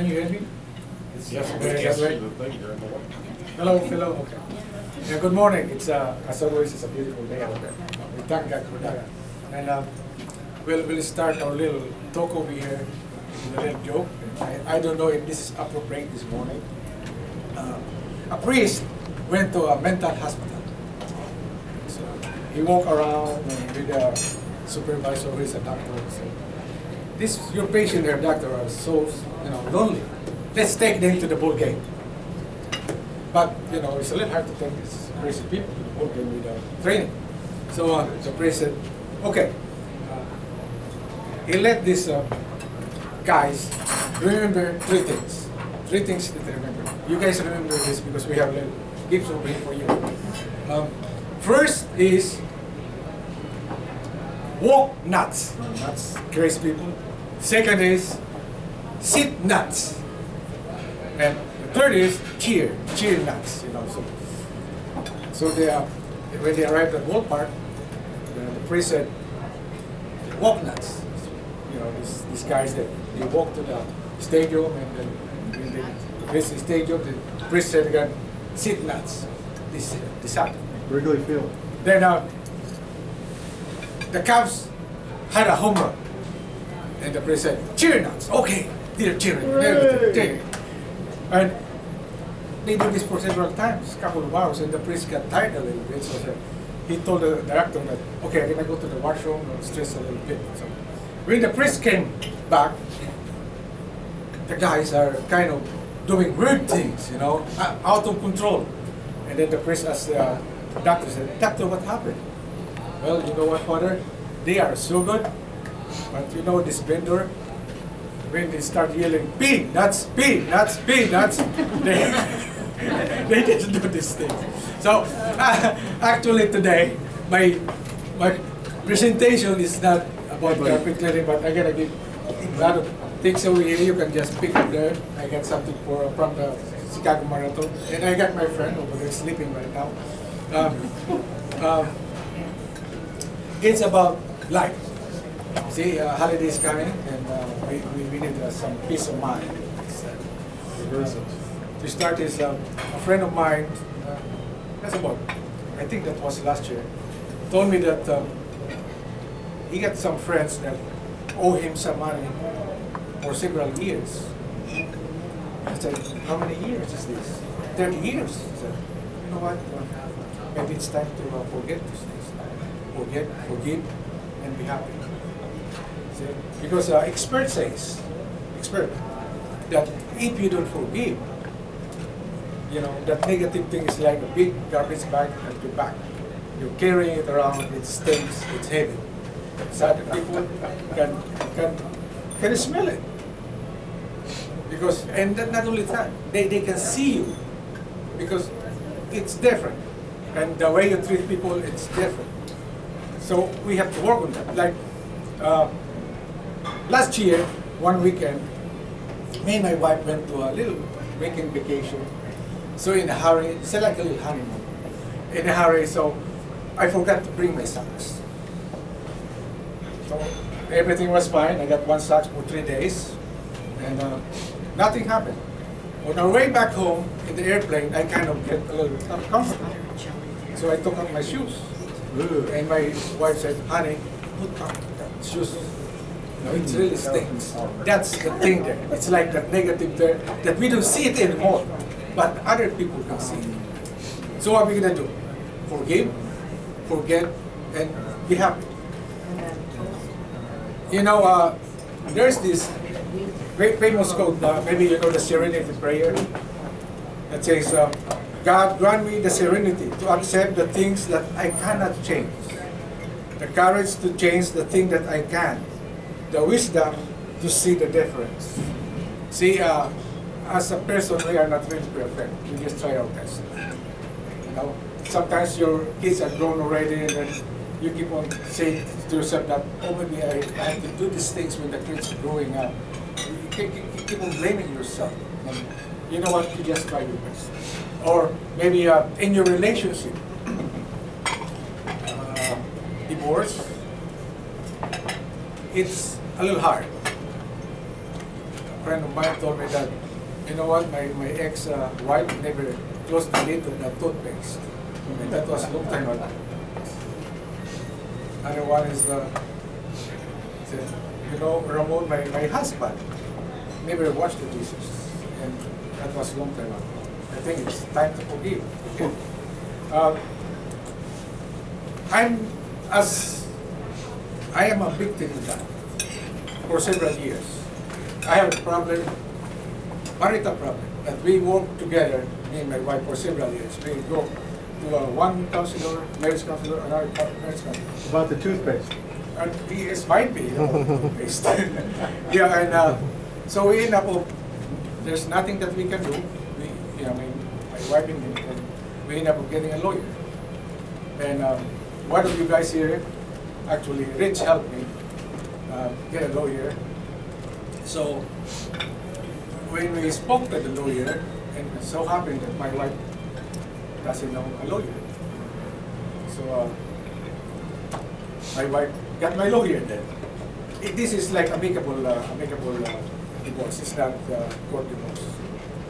Can you hear me? Yes, Yes. right. Hello, hello. Okay. Yeah, good morning. It's as always, it's a beautiful day out there. We thank God for that. And we'll start our little talk over here with a little joke. I don't know if this is appropriate this morning. A priest went to a mental hospital. So he walked around with a supervisor who is a doctor. So, this your patient there, doctor, are so lonely. Let's take them to the ball game. But it's a little hard to take these crazy people to the ball game without training. So the priest said, okay. He let these guys remember three things. Three things that they remember. You guys remember this because we have a little gifts over here for you. First is walk nuts. That's crazy people. Second is sit nuts. And the third is cheer nuts. So they when they arrived at ballpark, the priest said, walk nuts. These guys that they walk to the stadium, and then when they reach the stadium, the priest said again, sit nuts. This happened. Wrigley Field. Then the Cubs had a home run, and the priest said, cheer nuts. Okay, they're cheering. Everything. And they did this for several times, a couple of hours, and the priest got tired a little bit. So he told the director that, okay, I'm gonna go to the washroom and stress a little bit. So when the priest came back, the guys are kind of doing weird things, out of control. And then the priest asked the doctor, said, doctor, what happened? Well, you know what, Father? They are so good, but this vendor, when they start yelling, peanuts, peanuts, peanuts, they didn't do this thing. So actually today, my presentation is not about carpet clearing, but I'm gonna give a lot of things over here. You can just pick up there. I got something from the Chicago Marathon, and I got my friend over there sleeping right now. It's about life. See, holidays coming, and we need some peace of mind. To start is a friend of mine. That's about, I think that was last year. Told me that he got some friends that owe him some money for several years. I said, how many years is this? 30 years. He said, you know what? Maybe it's time to forget these things. Forgive, and be happy. See? Because expert says, that if you don't forgive, that negative thing is like a big garbage bag at your back. You're carrying it around, it stinks, it's heavy. Sad people can smell it. And not only that, they can see you, because it's different. And the way you treat people, it's different. So we have to work on that. Like last year, one weekend, me and my wife went to a little weekend vacation. So in a hurry, it's like a little honeymoon. In a hurry, so I forgot to bring my socks. So everything was fine. I got one sock for 3 days, and nothing happened. On our way back home in the airplane, I kind of get a little uncomfortable. So I took off my shoes. And my wife said, honey, put on the shoes. It really stinks. That's the thing there. It's like that negative there, that we don't see it anymore, but other people can see it. So what are we going to do? Forgive, forget, and be happy. There's this great famous quote, maybe you know the Serenity Prayer, that says, God grant me the serenity to accept the things that I cannot change, the courage to change the thing that I can, the wisdom to see the difference. See, as a person, we are not really perfect. We just try our best. Sometimes your kids are grown already, and then you keep on saying to yourself that, oh, maybe I have to do these things when the kids are growing up. You keep on blaming yourself. And you know what? You just try your best. Or maybe in your relationship, divorce, it's a little hard. friend of mine told me that, you know what, my ex-wife never closed the lid of the toothpaste. And that was a long time ago. Other one is, said, you know, Ramon, my husband never washed the dishes. And that was a long time ago. I think it's time to forgive. Okay? I am a victim of that for several years. I have a problem, marital problem, that we work together, me and my wife, for several years. We go to one counselor, marriage counselor, another marriage counselor. About the toothpaste. And he is might be, toothpaste. Yeah, and so we end up, there's nothing that we can do. My wife and me, and we end up getting a lawyer. And one of you guys here, actually, Rich helped me get a lawyer. So when we spoke to the lawyer, and it so happened that my wife doesn't know a lawyer. So my wife got my lawyer then. This is like amicable divorce. It's not court divorce.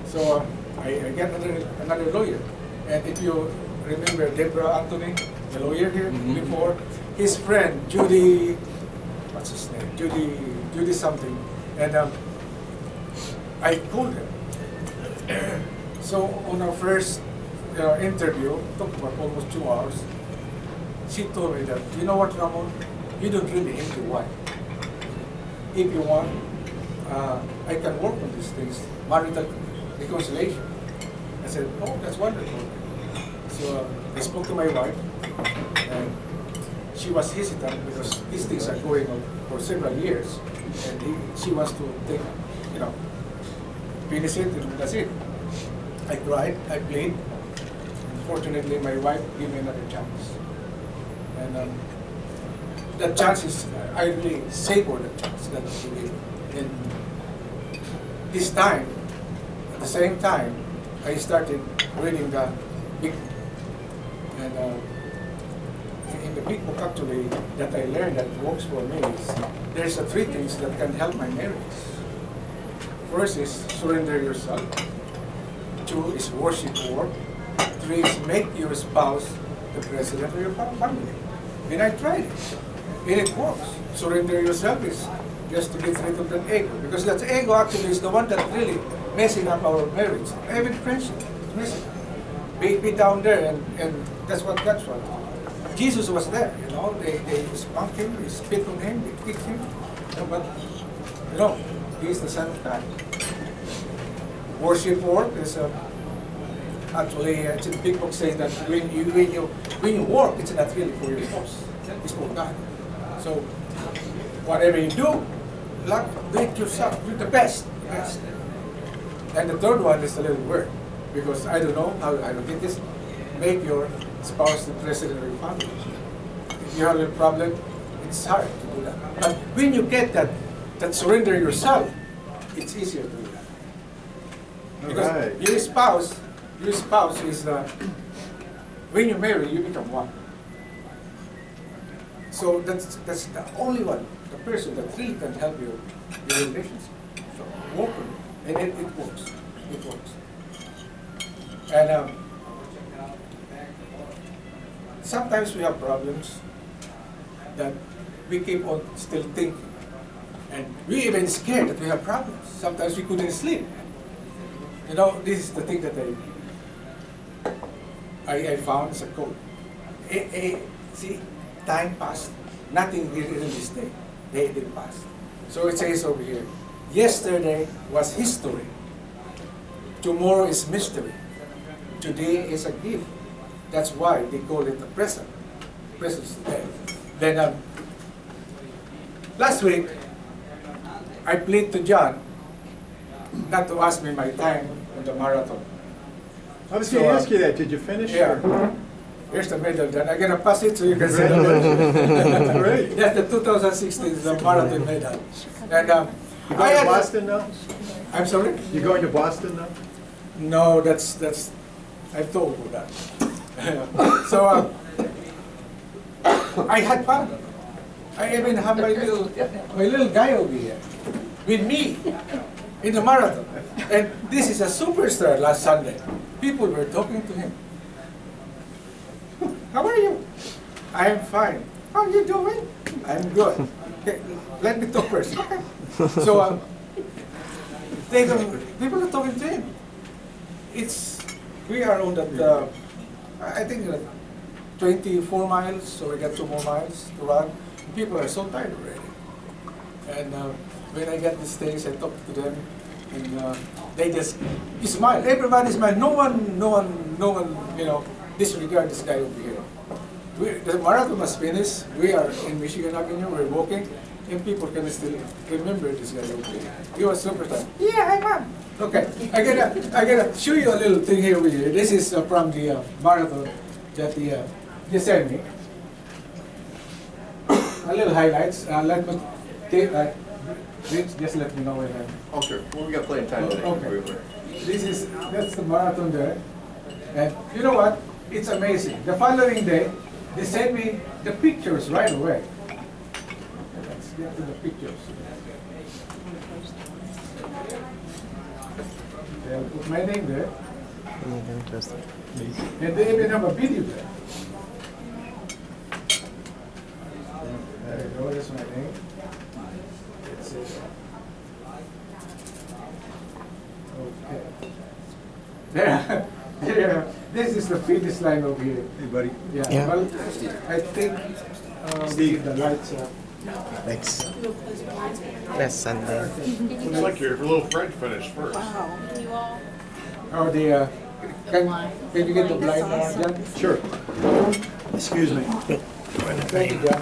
So I got another lawyer. And if you remember Deborah Anthony, the lawyer here before, his friend Judy, what's his name? Judy something. And I called her. So on our first interview, took about almost 2 hours, she told me that, you know what, Ramon, you don't really hate your wife. If you want, I can work on these things, marital reconciliation. I said, oh, that's wonderful. So I spoke to my wife, and she was hesitant because these things are going on for several years, and she wants to take, finish it, and that's it. I cried, I plead. Unfortunately, my wife gave me another chance. And that chance is, I really savor the chance that she gave me. And this time, at the same time, I started reading the big book. And in the big book, actually, that I learned that works for me is there's 3 things that can help my marriage. First is surrender yourself. 2 is worship work. 3 is make your spouse the president of your family. And I tried it. And it works. Surrender yourself is just to get rid of that ego. Because that ego actually is the one that really messing up our marriage. Even friendship. It's messing up. Be down there, and that's what. Jesus was there, they spanked him, they spit on him, they kicked him, but he's the Son of God. Worship work is actually, the big book says that when you work, it's not really for your boss, it's for God. So whatever you do, do it yourself, do the best. And the third one is a little word. Because I don't know how I don't get this. Make your spouse the president of your family. If you have a problem, it's hard to do that. But when you get that surrender yourself, it's easier to do that. Because right. your spouse is when you marry, you become one. So that's the only one, the person that really can help your relationship. So work on it, and it works. It works. And sometimes we have problems that we keep on still thinking. And we even scared that we have problems. Sometimes we couldn't sleep. This is the thing that I found as a code. See, time passed. Nothing really stayed. They didn't pass. So it says over here, yesterday was history. Tomorrow is mystery. Today is a gift. That's why they call it the present. Present is today. Then last week, I plead to John not to ask me my time on the marathon. I was going to ask you that. Did you finish? Yeah. Here's the medal, John. I'm going to pass it so you can see the medal. Great. That's the 2016 the marathon medal. And You going to Boston now? I'm sorry? You going to Boston now? No, that's I've told you that. So I had fun. I even have my little guy over here with me. in the marathon. And this is a superstar last Sunday. People were talking to him. How are you? I am fine. How are you doing? I'm good. Okay, let me talk first. Okay. So people are talking to him. We are on that, I think 24 miles, so we got 2 more miles to run. People are so tired already. And when I get these things, I talk to them, and they just smile. Everybody smile. No one, disregard this guy over here. The marathon was finished. We are in Michigan Avenue. We're walking, and people can still remember this guy over here. He was super tired. Yeah, I won. Okay, I gotta show you a little thing here with you. This is from the marathon that they sent me. A little highlights. Just let me know when I'm. Okay, well, we got plenty of time today. Okay. That's the marathon there. And you know what? It's amazing. The following day, they sent me the pictures right away. Let's get to the pictures. They'll put my name there. And they even have a video there. There you go, that's my name. That's it. Okay. There. This is the finish line over here. Hey, buddy. Yeah. Well, I think Steve. the lights are. Next. Last Sunday. Looks like your little French finished first. Oh, can you get the blind one, John? Sure. Excuse me. Thank you, John.